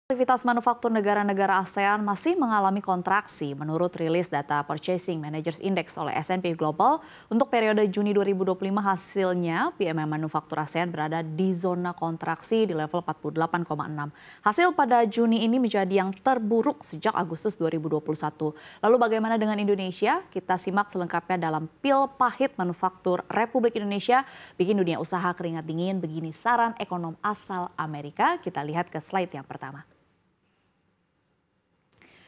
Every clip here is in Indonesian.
Aktivitas manufaktur negara-negara ASEAN masih mengalami kontraksi menurut rilis data Purchasing Managers Index oleh S&P Global. Untuk periode Juni 2025 hasilnya PMI manufaktur ASEAN berada di zona kontraksi di level 48,6. Hasil pada Juni ini menjadi yang terburuk sejak Agustus 2021. Lalu bagaimana dengan Indonesia? Kita simak selengkapnya dalam Pil Pahit Manufaktur Republik Indonesia bikin dunia usaha keringat dingin. Begini saran ekonom asal Amerika. Kita lihat ke slide yang pertama.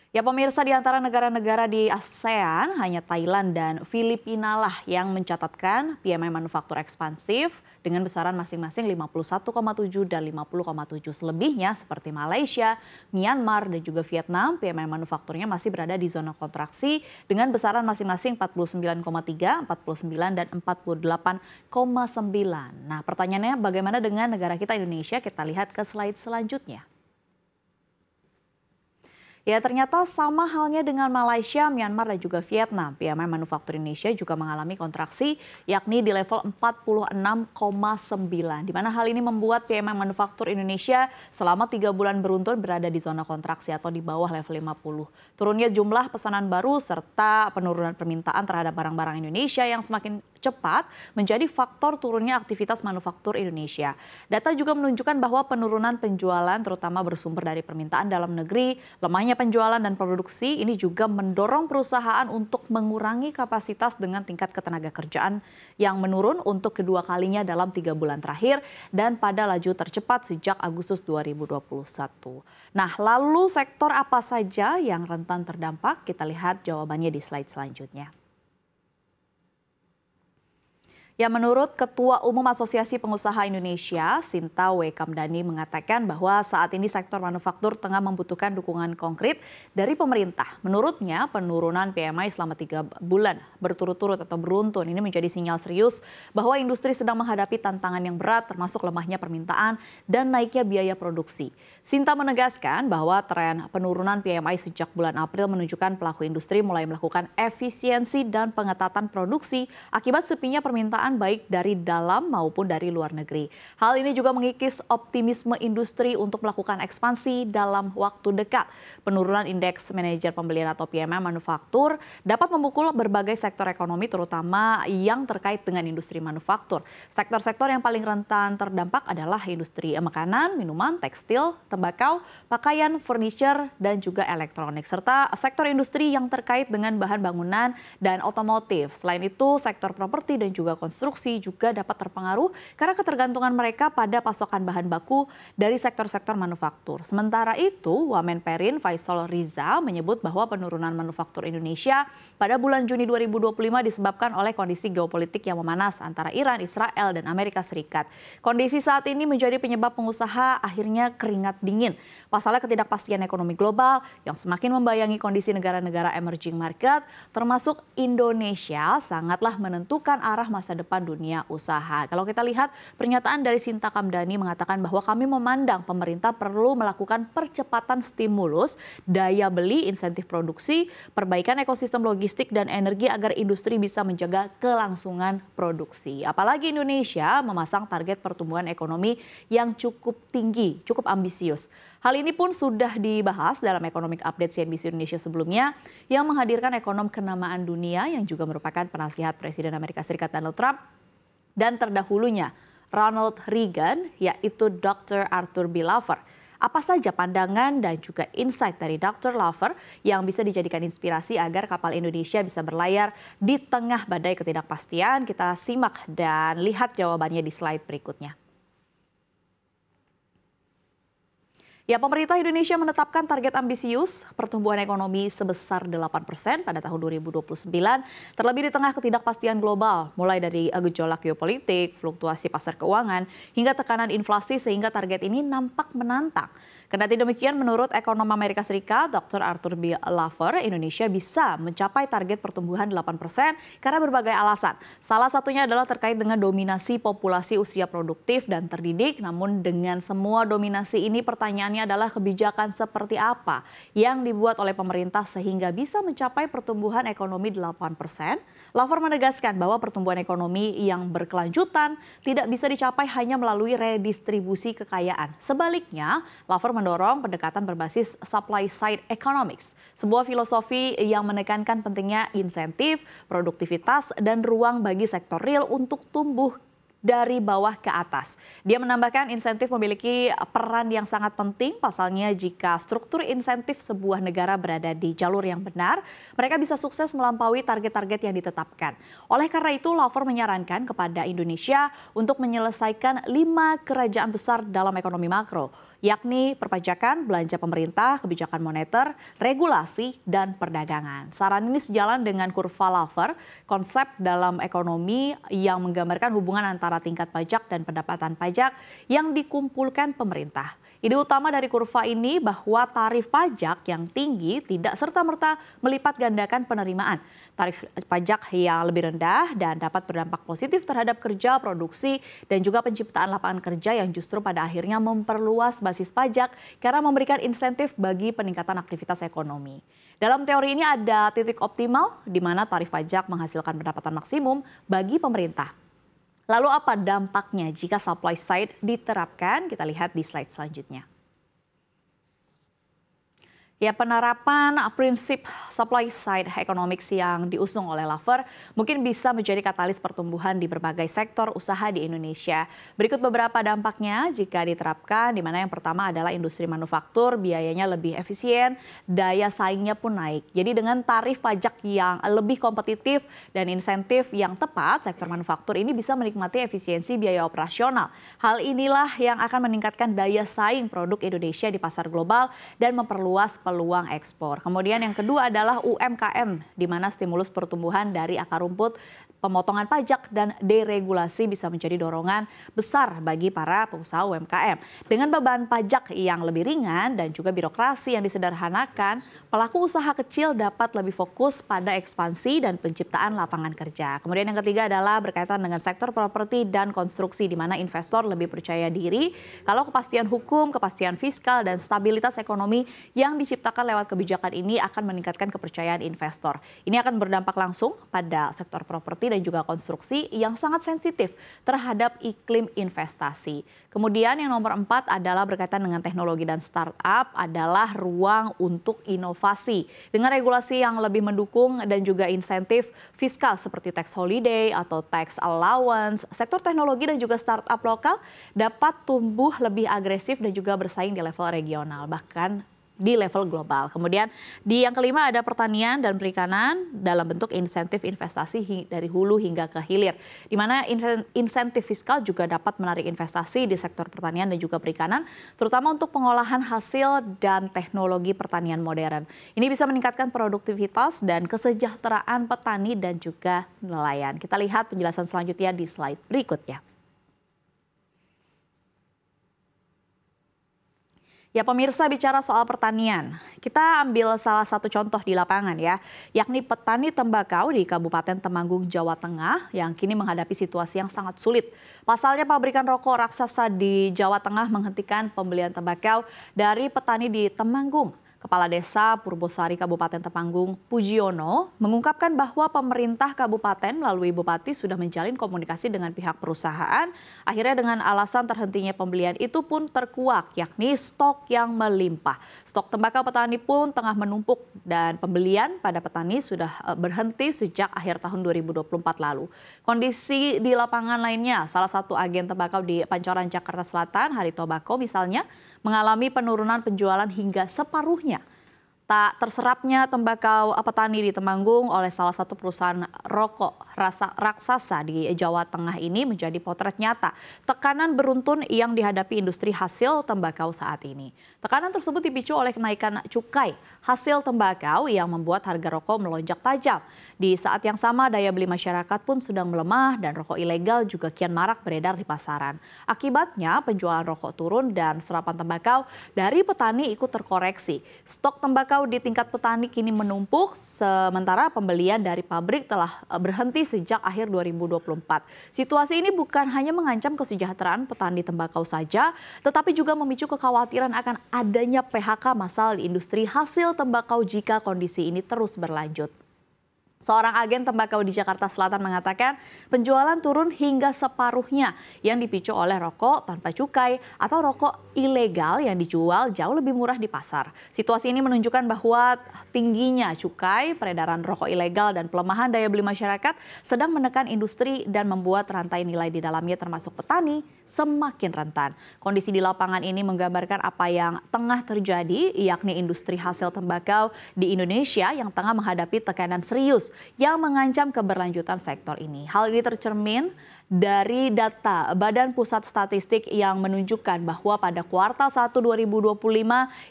Ya pemirsa, di antara negara-negara di ASEAN hanya Thailand dan Filipina lah yang mencatatkan PMI manufaktur ekspansif dengan besaran masing-masing 51,7 dan 50,7. Selebihnya seperti Malaysia, Myanmar dan juga Vietnam, PMI manufakturnya masih berada di zona kontraksi dengan besaran masing-masing 49,3, 49 dan 48,9. Nah, pertanyaannya bagaimana dengan negara kita Indonesia? Kita lihat ke slide selanjutnya. Ya ternyata sama halnya dengan Malaysia, Myanmar dan juga Vietnam. PMI manufaktur Indonesia juga mengalami kontraksi yakni di level 46,9. Di mana hal ini membuat PMI manufaktur Indonesia selama 3 bulan beruntun berada di zona kontraksi atau di bawah level 50. Turunnya jumlah pesanan baru serta penurunan permintaan terhadap barang-barang Indonesia yang semakin cepat menjadi faktor turunnya aktivitas manufaktur Indonesia. Data juga menunjukkan bahwa penurunan penjualan terutama bersumber dari permintaan dalam negeri, lemahnya penjualan dan produksi ini juga mendorong perusahaan untuk mengurangi kapasitas dengan tingkat ketenaga kerjaan yang menurun untuk kedua kalinya dalam 3 bulan terakhir dan pada laju tercepat sejak Agustus 2021. Nah, lalu sektor apa saja yang rentan terdampak? Kita lihat jawabannya di slide selanjutnya. Ya, menurut Ketua Umum Asosiasi Pengusaha Indonesia, Sinta W. Kamdani mengatakan bahwa saat ini sektor manufaktur tengah membutuhkan dukungan konkret dari pemerintah. Menurutnya, penurunan PMI selama 3 bulan berturut-turut atau beruntun ini menjadi sinyal serius bahwa industri sedang menghadapi tantangan yang berat termasuk lemahnya permintaan dan naiknya biaya produksi. Sinta menegaskan bahwa tren penurunan PMI sejak bulan April menunjukkan pelaku industri mulai melakukan efisiensi dan pengetatan produksi akibat sepinya permintaan baik dari dalam maupun dari luar negeri. Hal ini juga mengikis optimisme industri untuk melakukan ekspansi dalam waktu dekat. Penurunan indeks manajer pembelian atau PMI manufaktur dapat memukul berbagai sektor ekonomi terutama yang terkait dengan industri manufaktur. Sektor-sektor yang paling rentan terdampak adalah industri makanan, minuman, tekstil, tembakau, pakaian, furniture, dan juga elektronik. Serta sektor industri yang terkait dengan bahan bangunan dan otomotif. Selain itu, sektor properti dan juga konstruksi juga dapat terpengaruh karena ketergantungan mereka pada pasokan bahan baku dari sektor-sektor manufaktur. Sementara itu, Wamen Perin Faisal Riza menyebut bahwa penurunan manufaktur Indonesia pada bulan Juni 2025 disebabkan oleh kondisi geopolitik yang memanas antara Iran, Israel, dan Amerika Serikat. Kondisi saat ini menjadi penyebab pengusaha akhirnya keringat dingin. Pasalnya ketidakpastian ekonomi global yang semakin membayangi kondisi negara-negara emerging market, termasuk Indonesia, sangatlah menentukan arah masa depan dunia usaha. Kalau kita lihat pernyataan dari Sinta Kamdani mengatakan bahwa kami memandang pemerintah perlu melakukan percepatan stimulus, daya beli, insentif produksi, perbaikan ekosistem logistik dan energi agar industri bisa menjaga kelangsungan produksi. Apalagi Indonesia memasang target pertumbuhan ekonomi yang cukup tinggi, cukup ambisius. Hal ini pun sudah dibahas dalam Economic Update CNBC Indonesia sebelumnya yang menghadirkan ekonom kenamaan dunia yang juga merupakan penasihat Presiden Amerika Serikat Donald Trump dan terdahulunya Ronald Reagan, yaitu Dr. Arthur B. Laffer. Apa saja pandangan dan juga insight dari Dr. Laffer yang bisa dijadikan inspirasi agar kapal Indonesia bisa berlayar di tengah badai ketidakpastian? Kita simak dan lihat jawabannya di slide berikutnya. Ya, pemerintah Indonesia menetapkan target ambisius pertumbuhan ekonomi sebesar 8% pada tahun 2029, terlebih di tengah ketidakpastian global, mulai dari gejolak geopolitik, fluktuasi pasar keuangan, hingga tekanan inflasi sehingga target ini nampak menantang. Kendati demikian, menurut ekonom Amerika Serikat, Dr. Arthur B. Laffer, Indonesia bisa mencapai target pertumbuhan 8% karena berbagai alasan. Salah satunya adalah terkait dengan dominasi populasi usia produktif dan terdidik, namun dengan semua dominasi ini pertanyaannya pertanyaannya adalah kebijakan seperti apa yang dibuat oleh pemerintah sehingga bisa mencapai pertumbuhan ekonomi 8%. Laver menegaskan bahwa pertumbuhan ekonomi yang berkelanjutan tidak bisa dicapai hanya melalui redistribusi kekayaan. Sebaliknya, Laver mendorong pendekatan berbasis supply side economics, sebuah filosofi yang menekankan pentingnya insentif, produktivitas, dan ruang bagi sektor real untuk tumbuh dari bawah ke atas. Dia menambahkan insentif memiliki peran yang sangat penting. Pasalnya jika struktur insentif sebuah negara berada di jalur yang benar, mereka bisa sukses melampaui target-target yang ditetapkan. Oleh karena itu, Laver menyarankan kepada Indonesia untuk menyelesaikan 5 kerajaan besar dalam ekonomi makro, yakni perpajakan, belanja pemerintah, kebijakan moneter, regulasi, dan perdagangan. Saran ini sejalan dengan kurva Laver, konsep dalam ekonomi yang menggambarkan hubungan antara tingkat pajak dan pendapatan pajak yang dikumpulkan pemerintah. Ide utama dari kurva ini bahwa tarif pajak yang tinggi tidak serta-merta melipat gandakan penerimaan. Tarif pajak yang lebih rendah dan dapat berdampak positif terhadap kerja, produksi, dan juga penciptaan lapangan kerja yang justru pada akhirnya memperluas basis pajak karena memberikan insentif bagi peningkatan aktivitas ekonomi. Dalam teori ini ada titik optimal di mana tarif pajak menghasilkan pendapatan maksimum bagi pemerintah. Lalu apa dampaknya jika supply side diterapkan? Kita lihat di slide selanjutnya. Ya, penerapan prinsip supply side economics yang diusung oleh Laver mungkin bisa menjadi katalis pertumbuhan di berbagai sektor usaha di Indonesia. Berikut beberapa dampaknya jika diterapkan, di mana yang pertama adalah industri manufaktur, biayanya lebih efisien, daya saingnya pun naik. Jadi dengan tarif pajak yang lebih kompetitif dan insentif yang tepat, sektor manufaktur ini bisa menikmati efisiensi biaya operasional. Hal inilah yang akan meningkatkan daya saing produk Indonesia di pasar global dan memperluas peluang ekspor. Kemudian yang kedua adalah UMKM, di mana stimulus pertumbuhan dari akar rumput, pemotongan pajak, dan deregulasi bisa menjadi dorongan besar bagi para pengusaha UMKM. Dengan beban pajak yang lebih ringan dan juga birokrasi yang disederhanakan, pelaku usaha kecil dapat lebih fokus pada ekspansi dan penciptaan lapangan kerja. Kemudian yang ketiga adalah berkaitan dengan sektor properti dan konstruksi, di mana investor lebih percaya diri kalau kepastian hukum, kepastian fiskal, dan stabilitas ekonomi yang diciptakan lewat kebijakan ini akan meningkatkan kepercayaan investor. Ini akan berdampak langsung pada sektor properti dan juga konstruksi yang sangat sensitif terhadap iklim investasi. Kemudian yang nomor 4 adalah berkaitan dengan teknologi dan startup, adalah ruang untuk inovasi. Dengan regulasi yang lebih mendukung dan juga insentif fiskal seperti tax holiday atau tax allowance, sektor teknologi dan juga startup lokal dapat tumbuh lebih agresif dan juga bersaing di level regional, bahkan di level global. Kemudian di yang kelima ada pertanian dan perikanan dalam bentuk insentif investasi dari hulu hingga ke hilir, di mana insentif fiskal juga dapat menarik investasi di sektor pertanian dan juga perikanan, terutama untuk pengolahan hasil dan teknologi pertanian modern. Ini bisa meningkatkan produktivitas dan kesejahteraan petani dan juga nelayan. Kita lihat penjelasan selanjutnya di slide berikutnya. Ya pemirsa, bicara soal pertanian, kita ambil salah satu contoh di lapangan ya, yakni petani tembakau di Kabupaten Temanggung, Jawa Tengah yang kini menghadapi situasi yang sangat sulit. Pasalnya pabrikan rokok raksasa di Jawa Tengah menghentikan pembelian tembakau dari petani di Temanggung. Kepala Desa Purbosari Kabupaten Temanggung, Pujiono, mengungkapkan bahwa pemerintah kabupaten melalui Bupati sudah menjalin komunikasi dengan pihak perusahaan. Akhirnya dengan alasan terhentinya pembelian itu pun terkuak, yakni stok yang melimpah. Stok tembakau petani pun tengah menumpuk dan pembelian pada petani sudah berhenti sejak akhir tahun 2024 lalu. Kondisi di lapangan lainnya, salah satu agen tembakau di Pancoran, Jakarta Selatan, Hari Tobacco misalnya, mengalami penurunan penjualan hingga separuhnya. Tak terserapnya tembakau petani di Temanggung oleh salah satu perusahaan rokok raksasa di Jawa Tengah ini menjadi potret nyata tekanan beruntun yang dihadapi industri hasil tembakau saat ini. Tekanan tersebut dipicu oleh kenaikan cukai hasil tembakau yang membuat harga rokok melonjak tajam. Di saat yang sama daya beli masyarakat pun sedang melemah dan rokok ilegal juga kian marak beredar di pasaran. Akibatnya penjualan rokok turun dan serapan tembakau dari petani ikut terkoreksi. Stok tembakau tembakau di tingkat petani kini menumpuk, sementara pembelian dari pabrik telah berhenti sejak akhir 2024. Situasi ini bukan hanya mengancam kesejahteraan petani tembakau saja, tetapi juga memicu kekhawatiran akan adanya PHK massal di industri hasil tembakau jika kondisi ini terus berlanjut. Seorang agen tembakau di Jakarta Selatan mengatakan penjualan turun hingga separuhnya yang dipicu oleh rokok tanpa cukai atau rokok ilegal yang dijual jauh lebih murah di pasar. Situasi ini menunjukkan bahwa tingginya cukai, peredaran rokok ilegal, dan pelemahan daya beli masyarakat sedang menekan industri dan membuat rantai nilai di dalamnya termasuk petani semakin rentan. Kondisi di lapangan ini menggambarkan apa yang tengah terjadi, yakni industri hasil tembakau di Indonesia yang tengah menghadapi tekanan serius yang mengancam keberlanjutan sektor ini. Hal ini tercermin dari data Badan Pusat Statistik yang menunjukkan bahwa pada kuartal 1 2025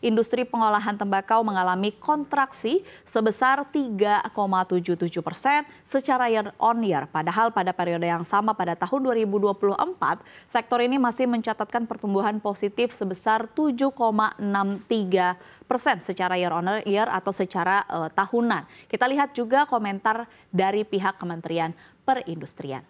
industri pengolahan tembakau mengalami kontraksi sebesar 3,77% secara year on year. Padahal pada periode yang sama pada tahun 2024, sektor ini masih mencatatkan pertumbuhan positif sebesar 7,63% secara year on year atau secara tahunan. Kita lihat juga komentar dari pihak Kementerian Perindustrian.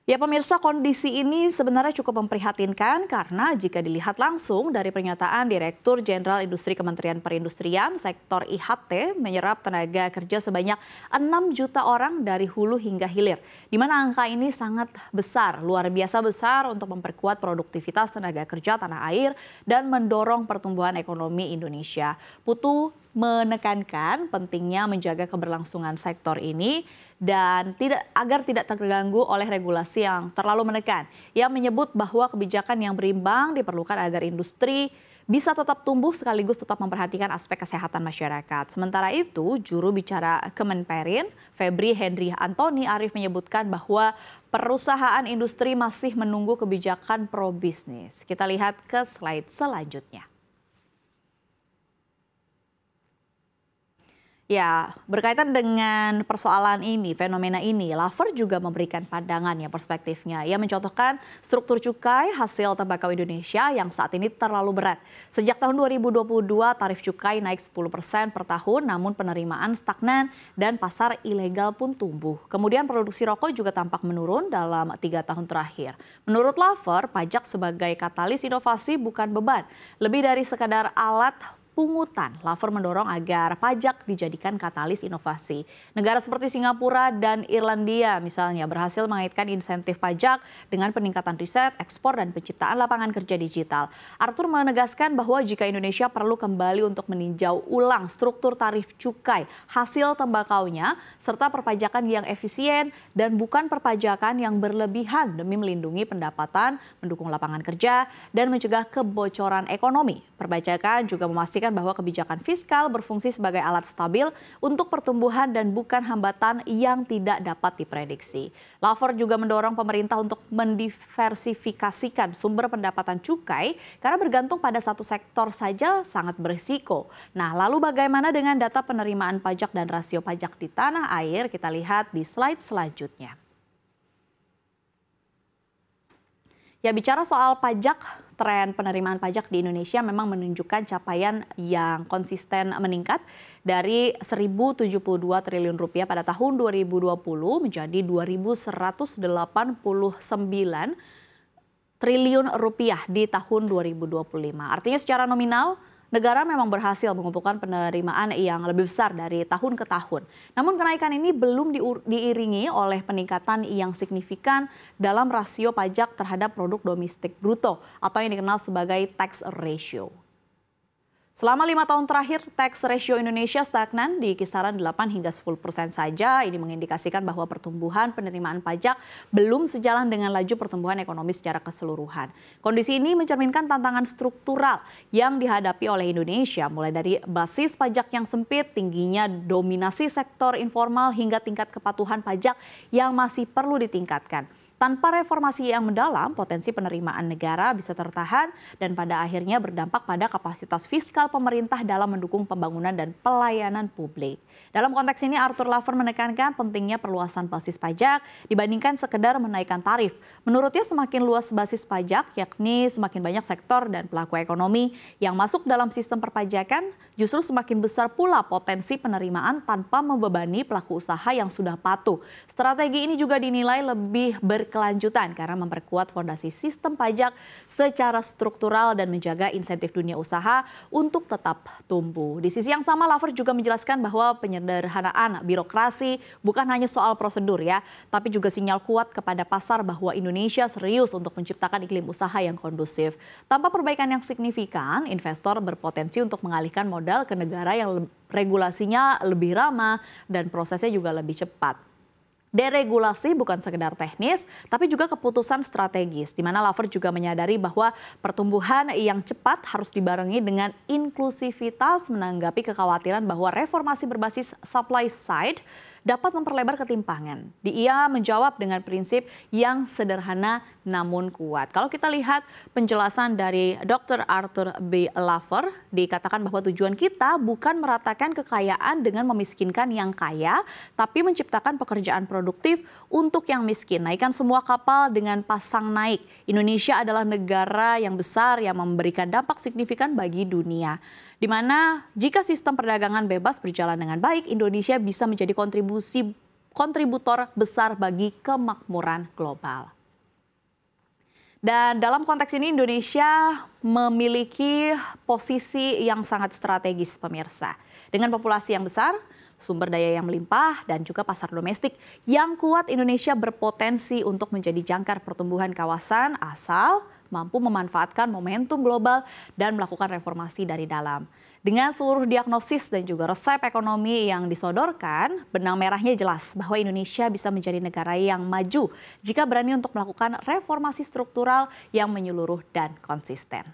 Ya pemirsa, kondisi ini sebenarnya cukup memprihatinkan karena jika dilihat langsung dari pernyataan Direktur Jenderal Industri Kementerian Perindustrian, sektor IHT menyerap tenaga kerja sebanyak 6 juta orang dari hulu hingga hilir. Di mana angka ini sangat besar, luar biasa besar untuk memperkuat produktivitas tenaga kerja tanah air dan mendorong pertumbuhan ekonomi Indonesia. Putu menekankan pentingnya menjaga keberlangsungan sektor ini dan agar tidak terganggu oleh regulasi yang terlalu menekan. Ia menyebut bahwa kebijakan yang berimbang diperlukan agar industri bisa tetap tumbuh sekaligus tetap memperhatikan aspek kesehatan masyarakat. Sementara itu, juru bicara Kemenperin, Febri Henry Antoni Arif menyebutkan bahwa perusahaan industri masih menunggu kebijakan pro bisnis. Kita lihat ke slide selanjutnya. Ya, berkaitan dengan persoalan ini, fenomena ini, Laver juga memberikan pandangannya, perspektifnya. Ia mencontohkan struktur cukai hasil tembakau Indonesia yang saat ini terlalu berat. Sejak tahun 2022, tarif cukai naik 10% per tahun, namun penerimaan stagnan dan pasar ilegal pun tumbuh. Kemudian produksi rokok juga tampak menurun dalam 3 tahun terakhir. Menurut Laver, pajak sebagai katalis inovasi bukan beban, lebih dari sekadar alat pungutan. Laver mendorong agar pajak dijadikan katalis inovasi. Negara seperti Singapura dan Irlandia misalnya berhasil mengaitkan insentif pajak dengan peningkatan riset, ekspor, dan penciptaan lapangan kerja digital. Arthur menegaskan bahwa jika Indonesia perlu kembali untuk meninjau ulang struktur tarif cukai hasil tembakaunya serta perpajakan yang efisien dan bukan perpajakan yang berlebihan demi melindungi pendapatan, mendukung lapangan kerja, dan mencegah kebocoran ekonomi. Perpajakan juga memastikan bahwa kebijakan fiskal berfungsi sebagai alat stabil untuk pertumbuhan dan bukan hambatan yang tidak dapat diprediksi. Laver juga mendorong pemerintah untuk mendiversifikasikan sumber pendapatan cukai karena bergantung pada satu sektor saja sangat berisiko. Nah, lalu bagaimana dengan data penerimaan pajak dan rasio pajak di tanah air? Kita lihat di slide selanjutnya. Ya, bicara soal pajak, tren penerimaan pajak di Indonesia memang menunjukkan capaian yang konsisten meningkat dari 1.072 triliun rupiah pada tahun 2020 menjadi 2.189 triliun rupiah di tahun 2025. Artinya secara nominal, negara memang berhasil mengumpulkan penerimaan yang lebih besar dari tahun ke tahun. Namun kenaikan ini belum diiringi oleh peningkatan yang signifikan dalam rasio pajak terhadap produk domestik bruto atau yang dikenal sebagai tax ratio. Selama 5 tahun terakhir, tax ratio Indonesia stagnan di kisaran 8 hingga 10% saja. Ini mengindikasikan bahwa pertumbuhan penerimaan pajak belum sejalan dengan laju pertumbuhan ekonomi secara keseluruhan. Kondisi ini mencerminkan tantangan struktural yang dihadapi oleh Indonesia, mulai dari basis pajak yang sempit, tingginya dominasi sektor informal, hingga tingkat kepatuhan pajak yang masih perlu ditingkatkan. Tanpa reformasi yang mendalam, potensi penerimaan negara bisa tertahan dan pada akhirnya berdampak pada kapasitas fiskal pemerintah dalam mendukung pembangunan dan pelayanan publik. Dalam konteks ini, Arthur Laver menekankan pentingnya perluasan basis pajak dibandingkan sekedar menaikkan tarif. Menurutnya semakin luas basis pajak, yakni semakin banyak sektor dan pelaku ekonomi yang masuk dalam sistem perpajakan, justru semakin besar pula potensi penerimaan tanpa membebani pelaku usaha yang sudah patuh. Strategi ini juga dinilai lebih berkelanjutan karena memperkuat fondasi sistem pajak secara struktural dan menjaga insentif dunia usaha untuk tetap tumbuh. Di sisi yang sama, Laver juga menjelaskan bahwa penyederhanaan birokrasi bukan hanya soal prosedur ya, tapi juga sinyal kuat kepada pasar bahwa Indonesia serius untuk menciptakan iklim usaha yang kondusif. Tanpa perbaikan yang signifikan, investor berpotensi untuk mengalihkan modal ke negara yang regulasinya lebih ramah dan prosesnya juga lebih cepat. Deregulasi bukan sekedar teknis, tapi juga keputusan strategis, di mana Laver juga menyadari bahwa pertumbuhan yang cepat harus dibarengi dengan inklusivitas menanggapi kekhawatiran bahwa reformasi berbasis supply side dapat memperlebar ketimpangan. Ia menjawab dengan prinsip yang sederhana namun kuat. Kalau kita lihat penjelasan dari Dr. Arthur B. Laver, dikatakan bahwa tujuan kita bukan meratakan kekayaan dengan memiskinkan yang kaya, tapi menciptakan pekerjaan produktif untuk yang miskin. Naikkan semua kapal dengan pasang naik. Indonesia adalah negara yang besar yang memberikan dampak signifikan bagi dunia. Di mana jika sistem perdagangan bebas berjalan dengan baik, Indonesia bisa menjadi kontributor besar bagi kemakmuran global. Dan dalam konteks ini Indonesia memiliki posisi yang sangat strategis, pemirsa. Dengan populasi yang besar, sumber daya yang melimpah, dan juga pasar domestik yang kuat, Indonesia berpotensi untuk menjadi jangkar pertumbuhan kawasan asal mampu memanfaatkan momentum global dan melakukan reformasi dari dalam. Dengan seluruh diagnosis dan juga resep ekonomi yang disodorkan, benang merahnya jelas bahwa Indonesia bisa menjadi negara yang maju jika berani untuk melakukan reformasi struktural yang menyeluruh dan konsisten.